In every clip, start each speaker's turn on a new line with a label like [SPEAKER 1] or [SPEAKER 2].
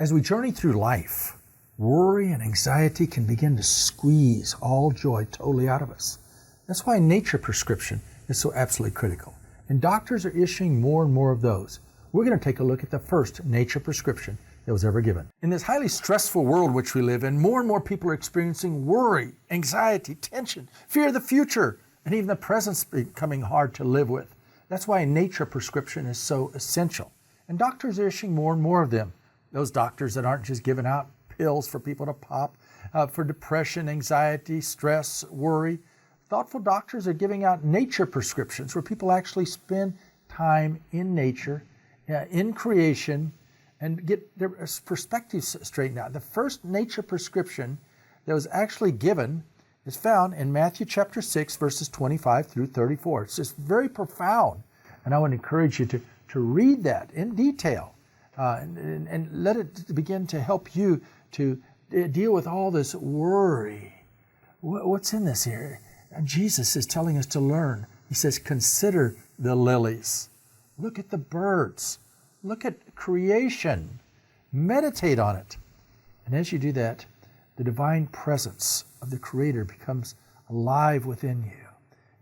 [SPEAKER 1] As we journey through life, worry and anxiety can begin to squeeze all joy totally out of us. That's why nature prescription is so absolutely critical. And doctors are issuing more and more of those. We're going to take a look at the first nature prescription that was ever given. In this highly stressful world which we live in, more and more people are experiencing worry, anxiety, tension, fear of the future, and even the present's becoming hard to live with. That's why a nature prescription is so essential. And doctors are issuing more and more of them. Those doctors that aren't just giving out pills for people to pop for depression, anxiety, stress, worry. Thoughtful doctors are giving out nature prescriptions where people actually spend time in nature, in creation, and get their perspectives straightened out. The first nature prescription that was actually given is found in Matthew chapter 6, verses 25 through 34. It's just very profound, and I would encourage you to read that in detail and let it begin to help you to deal with all this worry. What's in this here? And Jesus is telling us to learn. He says, consider the lilies. Look at the birds. Look at creation. Meditate on it. And as you do that, the divine presence of the Creator becomes alive within you.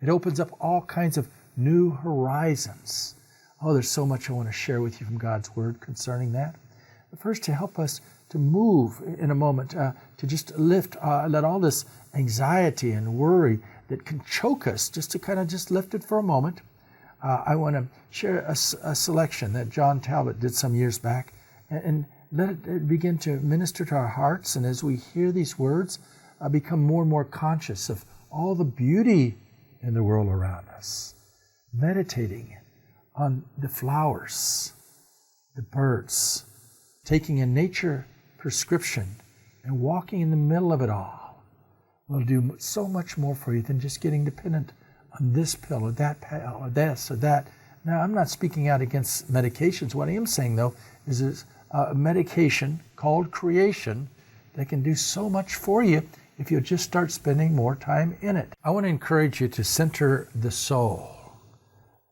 [SPEAKER 1] It opens up all kinds of new horizons. Oh, there's so much I want to share with you from God's Word concerning that. But first, to help us to move in a moment, to just lift, let all this anxiety and worry that can choke us, just to kind of just lift it for a moment. I want to share a selection that John Talbot did some years back, and let it begin to minister to our hearts. And as we hear these words, become more and more conscious of all the beauty in the world around us. Meditating on the flowers, the birds, taking a nature prescription and walking in the middle of it all will do so much more for you than just getting dependent on this pill or that pill or this or that. Now, I'm not speaking out against medications. What I am saying, though, is a medication called creation that can do so much for you if you'll just start spending more time in it. I want to encourage you to center the soul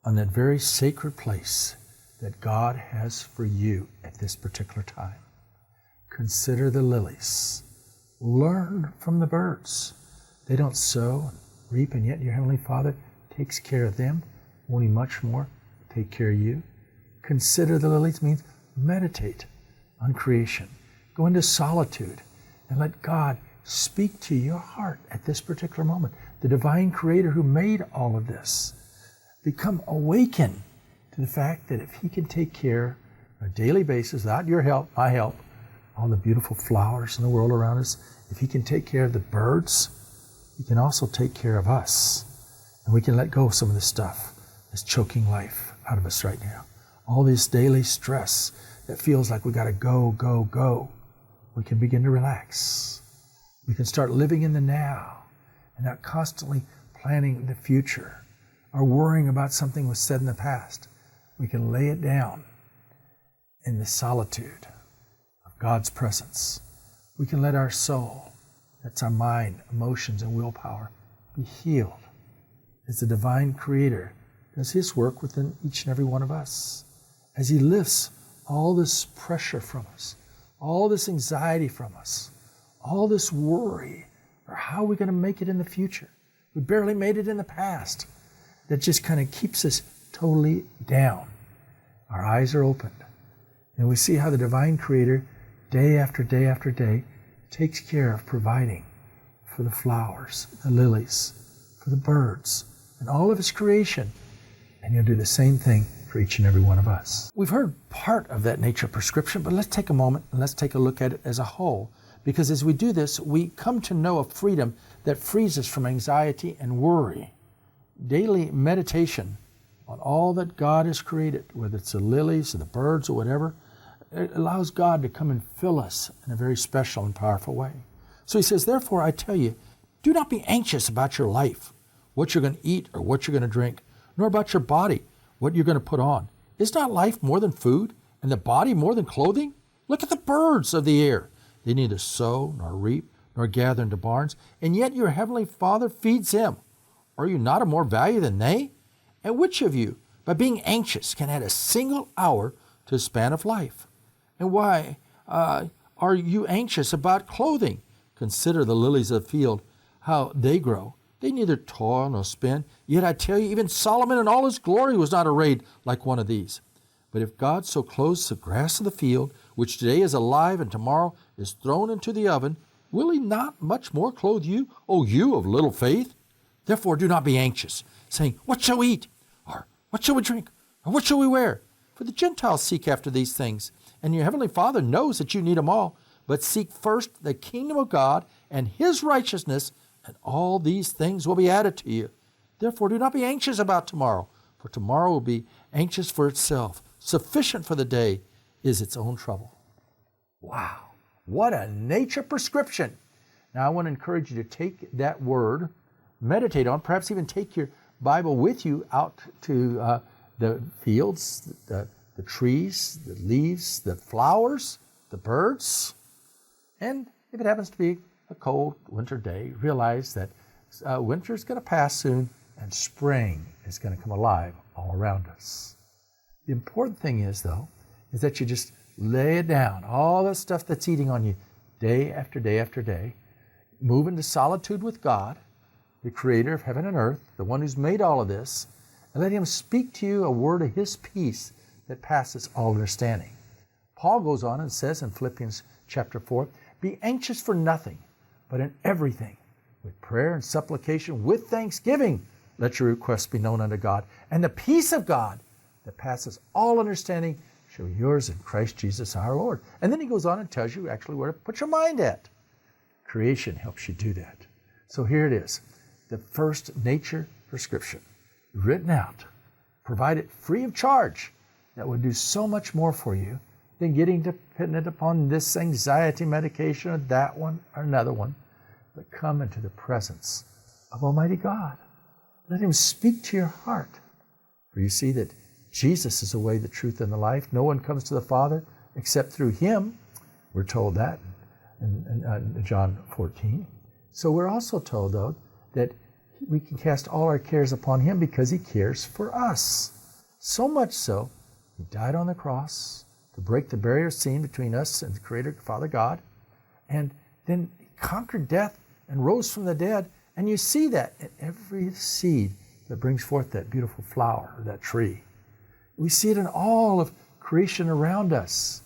[SPEAKER 1] on that very sacred place that God has for you at this particular time. Consider the lilies. Learn from the birds. They don't sow and reap, and yet your Heavenly Father takes care of them. Won't He much more take care of you? Consider the lilies means meditate on creation. Go into solitude and let God speak to your heart at this particular moment. The divine Creator who made all of this. Become awakened to the fact that if He can take care on a daily basis, without your help, my help, all the beautiful flowers in the world around us, if He can take care of the birds, He can also take care of us. And we can let go of some of this stuff that's choking life out of us right now. All this daily stress that feels like we got to go, go, go. We can begin to relax. We can start living in the now and not constantly planning the future or worrying about something was said in the past. We can lay it down in the solitude of God's presence. We can let our soul, that's our mind, emotions, and willpower, be healed as the divine Creator does His work within each and every one of us. As He lifts all this pressure from us, all this anxiety from us, all this worry, or how are we going to make it in the future? We barely made it in the past. That just kind of keeps us totally down. Our eyes are opened, and we see how the divine Creator, day after day after day, takes care of providing for the flowers, the lilies, for the birds, and all of His creation. And He'll do the same thing for each and every one of us. We've heard part of that nature prescription, but let's take a moment and let's take a look at it as a whole. Because as we do this, we come to know a freedom that frees us from anxiety and worry. Daily meditation on all that God has created, whether it's the lilies or the birds or whatever, it allows God to come and fill us in a very special and powerful way. So He says, therefore I tell you, do not be anxious about your life, what you're going to eat or what you're going to drink, nor about your body, what you're going to put on. Is not life more than food, and the body more than clothing? Look at the birds of the air. They neither sow, nor reap, nor gather into barns, and yet your heavenly Father feeds them. Are you not of more value than they? And which of you, by being anxious, can add a single hour to the span of life? And why are you anxious about clothing? Consider the lilies of the field, how they grow. They neither toil nor spin. Yet I tell you, even Solomon in all his glory was not arrayed like one of these. But if God so clothes the grass of the field, which today is alive and tomorrow is thrown into the oven, will he not much more clothe you, O you of little faith? Therefore do not be anxious, saying, what shall we eat? Or what shall we drink? Or what shall we wear? For the Gentiles seek after these things, and your heavenly Father knows that you need them all. But seek first the kingdom of God and his righteousness, and all these things will be added to you. Therefore do not be anxious about tomorrow, for tomorrow will be anxious for itself. Sufficient for the day is its own trouble. Wow, what a nature prescription. Now I want to encourage you to take that word, meditate on, perhaps even take your Bible with you out to the fields, the trees, the leaves, the flowers, the birds. And if it happens to be a cold winter day, realize that winter is going to pass soon and spring is going to come alive all around us. The important thing is, though, is that you just lay it down, all the stuff that's eating on you day after day after day, move into solitude with God, the creator of heaven and earth, the one who's made all of this, and let him speak to you a word of his peace that passes all understanding. Paul goes on and says in Philippians chapter 4, be anxious for nothing, but in everything, with prayer and supplication, with thanksgiving, let your requests be known unto God. And the peace of God that passes all understanding shall be yours in Christ Jesus our Lord. And then he goes on and tells you actually where to put your mind at. Creation helps you do that. So here it is, the first nature prescription, written out, provided free of charge, that would do so much more for you than getting dependent upon this anxiety medication or that one or another one. But come into the presence of Almighty God. Let him speak to your heart. For you see that Jesus is the way, the truth, and the life. No one comes to the Father except through him. We're told that in John 14. So we're also told, though, that we can cast all our cares upon him because he cares for us. So much so, he died on the cross to break the barrier seen between us and the Creator, Father God, and then he conquered death and rose from the dead. And you see that in every seed that brings forth that beautiful flower, or that tree. We see it in all of creation around us.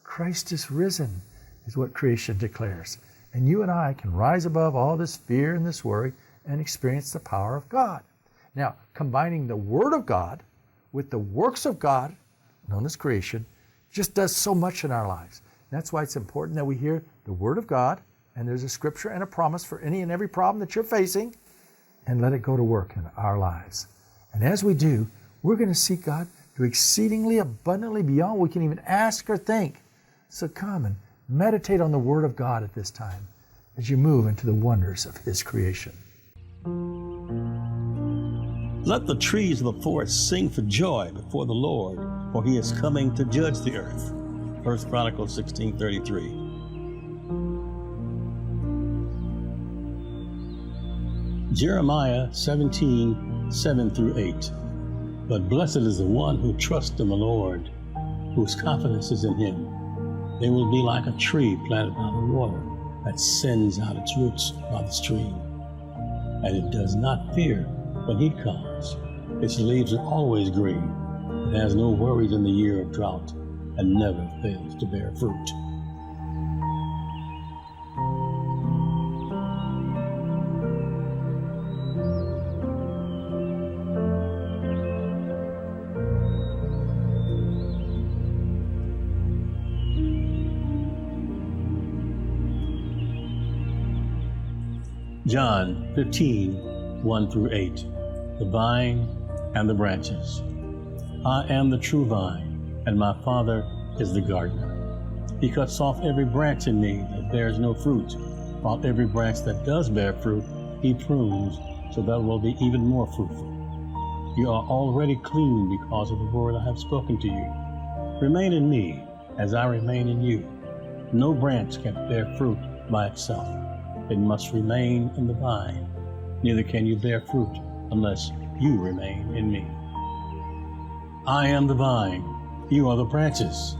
[SPEAKER 1] Christ is risen, is what creation declares. And you and I can rise above all this fear and this worry and experience the power of God. Now, combining the Word of God with the works of God, known as creation, just does so much in our lives. That's why it's important that we hear the Word of God, and there's a scripture and a promise for any and every problem that you're facing, and let it go to work in our lives. And as we do, we're going to see God do exceedingly abundantly beyond what we can even ask or think. So come and meditate on the Word of God at this time as you move into the wonders of His creation.
[SPEAKER 2] Let the trees of the forest sing for joy before the Lord, for He is coming to judge the earth. 1 Chronicles 16:33. Jeremiah 17:7-8. But blessed is the one who trusts in the Lord, whose confidence is in Him. They will be like a tree planted by the water that sends out its roots by the stream. And it does not fear when heat comes. Its leaves are always green. It has no worries in the year of drought and never fails to bear fruit. John 15:1-8. The vine and the branches. I am the true vine, and my Father is the gardener. He cuts off every branch in me that bears no fruit, while every branch that does bear fruit, He prunes so that it will be even more fruitful. You are already clean because of the word I have spoken to you. Remain in me as I remain in you. No branch can bear fruit by itself. It must remain in the vine. Neither can you bear fruit unless you remain in me. I am the vine, you are the branches.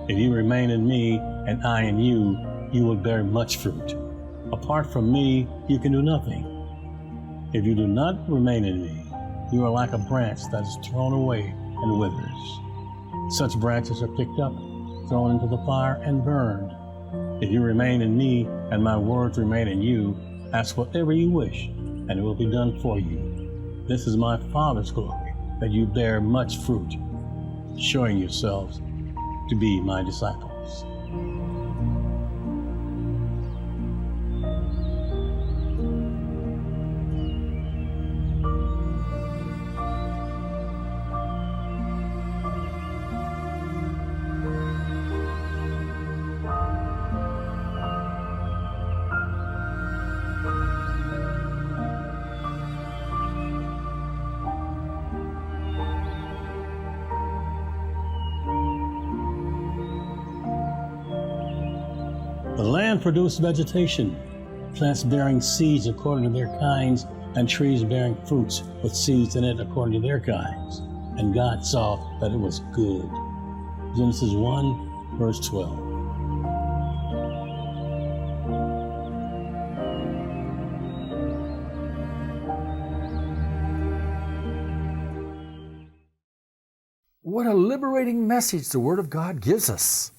[SPEAKER 2] If you remain in me and I in you, you will bear much fruit. Apart from me, you can do nothing. If you do not remain in me, you are like a branch that is thrown away and withers. Such branches are picked up, thrown into the fire, and burned. If you remain in me, and my words remain in you, ask whatever you wish, and it will be done for you. This is my Father's glory, that you bear much fruit, showing yourselves to be my disciples. The land produced vegetation, plants bearing seeds according to their kinds, and trees bearing fruits with seeds in it according to their kinds. And God saw that it was good. Genesis 1, verse 12.
[SPEAKER 1] What a liberating message the Word of God gives us.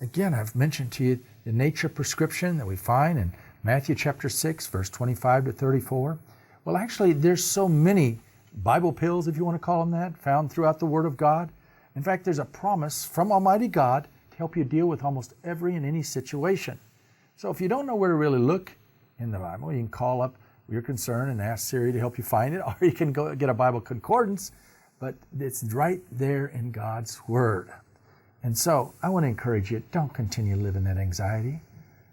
[SPEAKER 1] Again, I've mentioned to you the nature prescription that we find in Matthew chapter 6, verse 25 to 34. Well, actually, there's so many Bible pills, if you want to call them that, found throughout the Word of God. In fact, there's a promise from Almighty God to help you deal with almost every and any situation. So if you don't know where to really look in the Bible, you can call up your concern and ask Siri to help you find it, or you can go get a Bible concordance, but it's right there in God's Word. And so I want to encourage you, don't continue living that anxiety.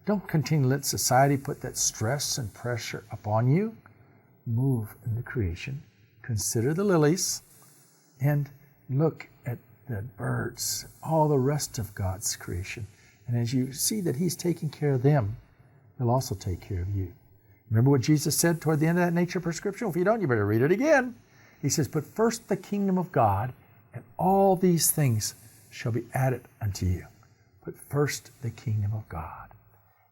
[SPEAKER 1] Don't continue to let society put that stress and pressure upon you. Move into creation. Consider the lilies and look at the birds, all the rest of God's creation. And as you see that He's taking care of them, He'll also take care of you. Remember what Jesus said toward the end of that nature prescription? If you don't, you better read it again. He says, "Put first the kingdom of God, and all these things shall be added unto you." Put first the kingdom of God.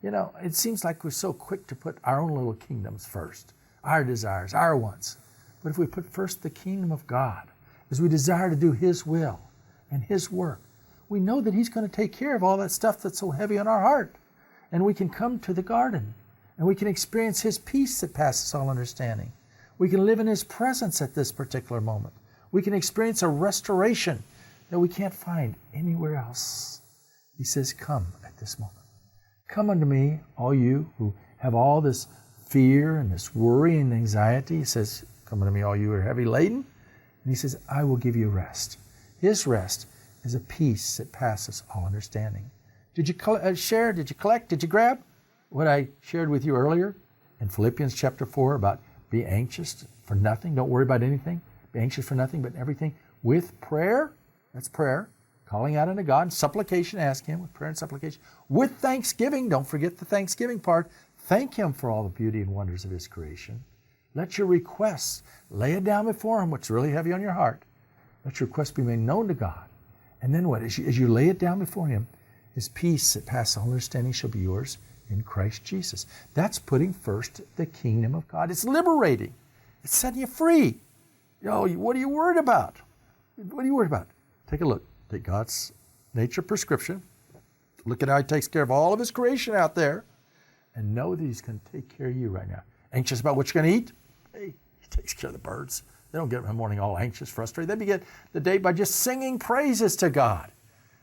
[SPEAKER 1] You know, it seems like we're so quick to put our own little kingdoms first, our desires, our wants. But if we put first the kingdom of God, as we desire to do His will and His work, we know that He's going to take care of all that stuff that's so heavy on our heart. And we can come to the garden, and we can experience His peace that passes all understanding. We can live in His presence at this particular moment. We can experience a restoration that we can't find anywhere else. He says, come at this moment. Come unto me, all you who have all this fear and this worry and anxiety. He says, come unto me, all you who are heavy laden. And He says, I will give you rest. His rest is a peace that passes all understanding. Did you share? Did you collect? Did you grab what I shared with you earlier in Philippians chapter 4 about be anxious for nothing? Don't worry about anything. Be anxious for nothing, but everything with prayer. That's prayer. Calling out unto God, supplication, ask Him with prayer and supplication. With thanksgiving, don't forget the thanksgiving part. Thank Him for all the beauty and wonders of His creation. Let your requests, lay it down before Him, what's really heavy on your heart. Let your requests be made known to God. And then what? As you lay it down before Him, His peace that passes all understanding shall be yours in Christ Jesus. That's putting first the kingdom of God. It's liberating. It's setting you free. What are you worried about? What are you worried about? Take a look. Take God's nature prescription. Look at how He takes care of all of His creation out there. And know that He's going to take care of you right now. Anxious about what you're going to eat? Hey, He takes care of the birds. They don't get up in the morning all anxious, frustrated. They begin the day by just singing praises to God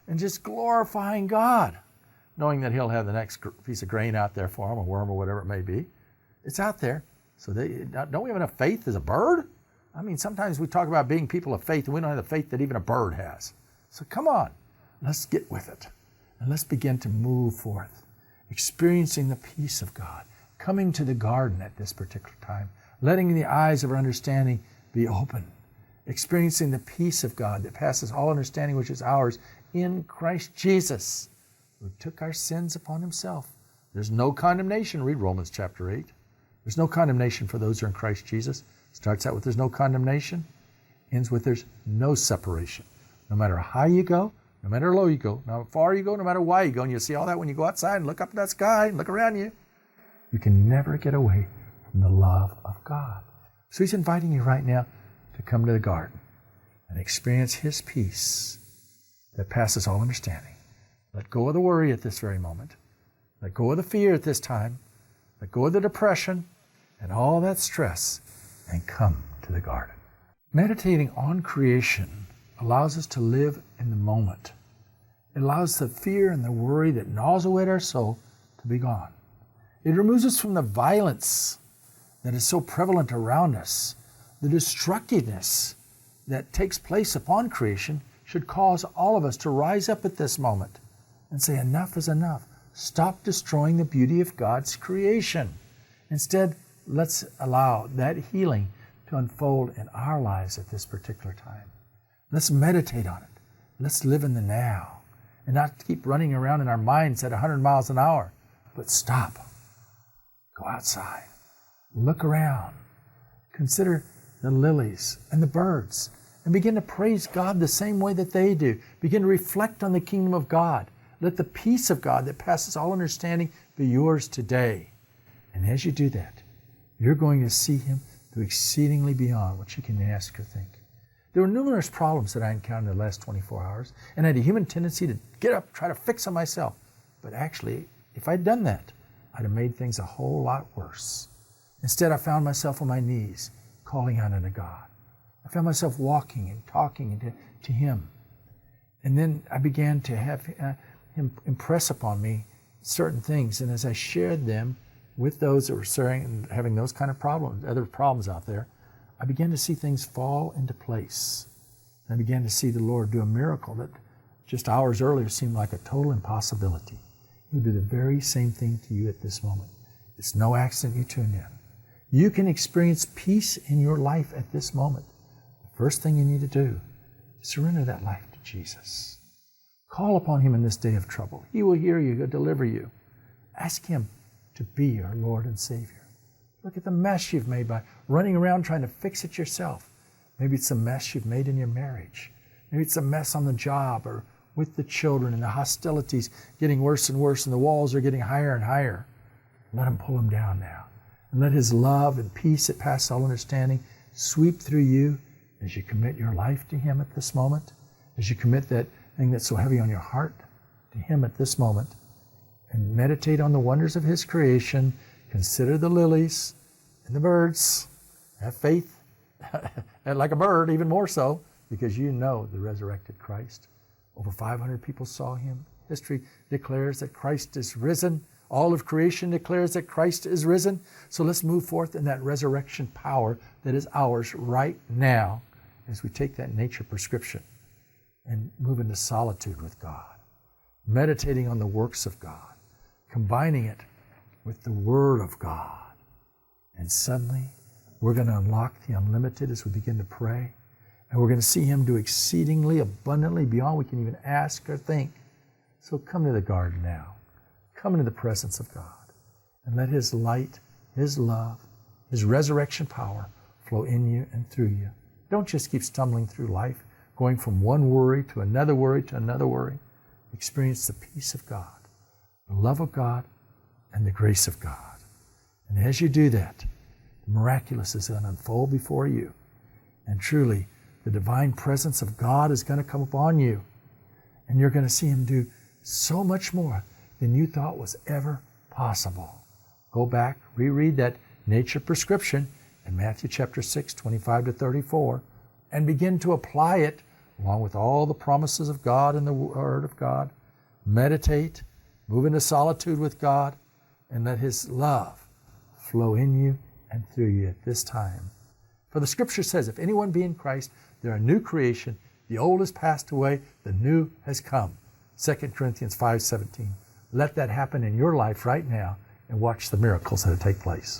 [SPEAKER 1] and just glorifying God, knowing that He'll have the next piece of grain out there for them, a worm or whatever it may be. It's out there. So don't we have enough faith as a bird? I mean, sometimes we talk about being people of faith, and we don't have the faith that even a bird has. So come on, let's get with it. And let's begin to move forth, experiencing the peace of God, coming to the garden at this particular time, letting the eyes of our understanding be open, experiencing the peace of God that passes all understanding, which is ours in Christ Jesus, who took our sins upon Himself. There's no condemnation. Read Romans chapter 8. There's no condemnation for those who are in Christ Jesus. Starts out with there's no condemnation, ends with there's no separation. No matter how you go, no matter how low you go, no matter how far you go, no matter why you go, and you'll see all that when you go outside and look up at that sky and look around you. You can never get away from the love of God. So he's inviting you right now to come to the garden and experience his peace that passes all understanding. Let go of the worry at this very moment. Let go of the fear at this time. Let go of the depression and all that stress and come to the garden. Meditating on creation allows us to live in the moment. It allows the fear and the worry that gnaws away at our soul to be gone. It removes us from the violence that is so prevalent around us. The destructiveness that takes place upon creation should cause all of us to rise up at this moment and say, enough is enough. Stop destroying the beauty of God's creation. Instead, let's allow that healing to unfold in our lives at this particular time. Let's meditate on it. Let's live in the now and not keep running around in our minds at 100 miles an hour, but stop. Go outside. Look around. Consider the lilies and the birds and begin to praise God the same way that they do. Begin to reflect on the kingdom of God. Let the peace of God that passes all understanding be yours today. And as you do that, you're going to see Him do exceedingly beyond what you can ask or think. There were numerous problems that I encountered in the last 24 hours, and I had a human tendency to get up, try to fix them myself. But actually, if I'd done that, I'd have made things a whole lot worse. Instead, I found myself on my knees, calling out unto God. I found myself walking and talking to Him. And then I began to have Him impress upon me certain things. And as I shared them with those that were having those kind of problems, other problems out there, I began to see things fall into place. And I began to see the Lord do a miracle that just hours earlier seemed like a total impossibility. He will do the very same thing to you at this moment. It's no accident you tuned in. You can experience peace in your life at this moment. The first thing you need to do is surrender that life to Jesus. Call upon Him in this day of trouble. He will hear you. He'll deliver you. Ask Him to be your Lord and Savior. Look at the mess you've made by running around trying to fix it yourself. Maybe it's a mess you've made in your marriage. Maybe it's a mess on the job or with the children, and the hostilities getting worse and worse, and the walls are getting higher and higher. Let Him pull them down now. And let His love and peace that passes all understanding sweep through you as you commit your life to Him at this moment, as you commit that thing that's so heavy on your heart to Him at this moment, and meditate on the wonders of His creation. Consider the lilies and the birds. Have faith, and like a bird, even more so, because you know the resurrected Christ. Over 500 people saw Him. History declares that Christ is risen. All of creation declares that Christ is risen. So let's move forth in that resurrection power that is ours right now as we take that nature prescription and move into solitude with God, meditating on the works of God, combining it with the Word of God. And suddenly, we're going to unlock the unlimited as we begin to pray. And we're going to see Him do exceedingly abundantly beyond we can even ask or think. So come to the garden now. Come into the presence of God. And let His light, His love, His resurrection power flow in you and through you. Don't just keep stumbling through life, going from one worry to another worry to another worry. Experience the peace of God, the love of God, and the grace of God. And as you do that, the miraculous is going to unfold before you. And truly, the divine presence of God is going to come upon you. And you're going to see Him do so much more than you thought was ever possible. Go back, reread that nature prescription in Matthew chapter 6, 25 to 34, and begin to apply it along with all the promises of God and the Word of God. Meditate, move into solitude with God, and let His love flow in you and through you at this time. For the Scripture says, if anyone be in Christ, they're a new creation. The old has passed away, the new has come. 2 Corinthians 5:17. Let that happen in your life right now and watch the miracles that take place.